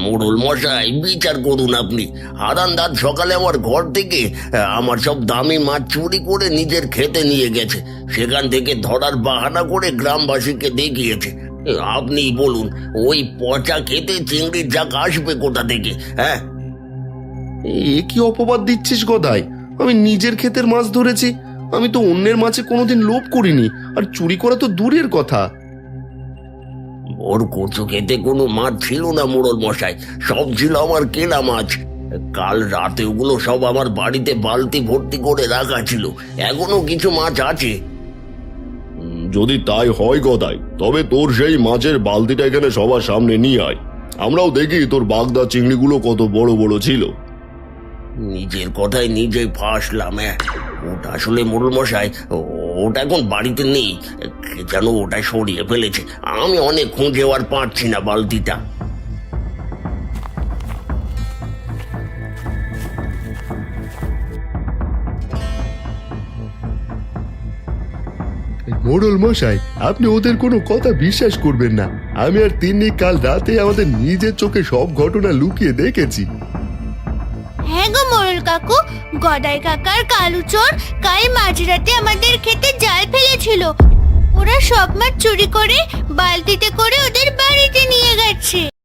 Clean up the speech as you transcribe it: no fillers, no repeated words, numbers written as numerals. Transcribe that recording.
মোড়ল মশাই, বিচার করুন আপনি। হারানদার সকালে আমার ঘর থেকে আমার সব দামি মাছ চুরি করে নিজের খেতে নিয়ে গেছে। সেখান থেকে ধরার বাহানা করে গ্রামবাসীকে দেখিয়েছে। আপনি বলুন, ওই পচা খেতে চিংড়ির জাক আসবে কোথা থেকে? হ্যাঁ, এ কি অপবাদ দিচ্ছিস গদাই? আমি নিজের ক্ষেতের মাছ ধরেছি। আমি তো অন্যের মাছে কোনোদিন লোভ করিনি, আর চুরি করা তো দূরের কথা। ওর কচু খেতে কোনো মাছ ছিল না মোড়ল মশাই, সব ছিল আমার কেনা মাছ। কাল রাতে ওগুলো সব আমার বাড়িতে বালতি ভর্তি করে রাখা ছিল, এখনো কিছু মাছ আছে। যদি তাই হয় গদাই, তবে তোর সেই মাছের বালতিটা এখানে সবার সামনে নিয়ে আয়। আমরাও দেখি তোর বাগদা চিংড়িগুলো কত বড় বড় ছিল। নিজের কথায় নিজেই ফাঁসলাম। ওটা আসলে মোড়ল মশাই, ওটা এখন বাড়িতে নেই। কে যেন ওটা সরিয়ে ফেলেছে। আমি অনেক খুঁজেও আর পাচ্ছি না বালতিটা। মোড়ল মশাই, আপনি ওদের কোনো কথা বিশ্বাস করবেন না। আমি আর তিন্নি কাল রাতে আমাদের নিজের চোখে সব ঘটনা লুকিয়ে দেখেছি। হ্যাঁ গো মোড়ল কাকু, গদাই কাকার কালু চোর কাল মাঝরাতে আমাদের খেতে জাল ফেলেছিল। ওরা সব মাছ চুরি করে বালতিতে করে ওদের বাড়িতে নিয়ে গেছে।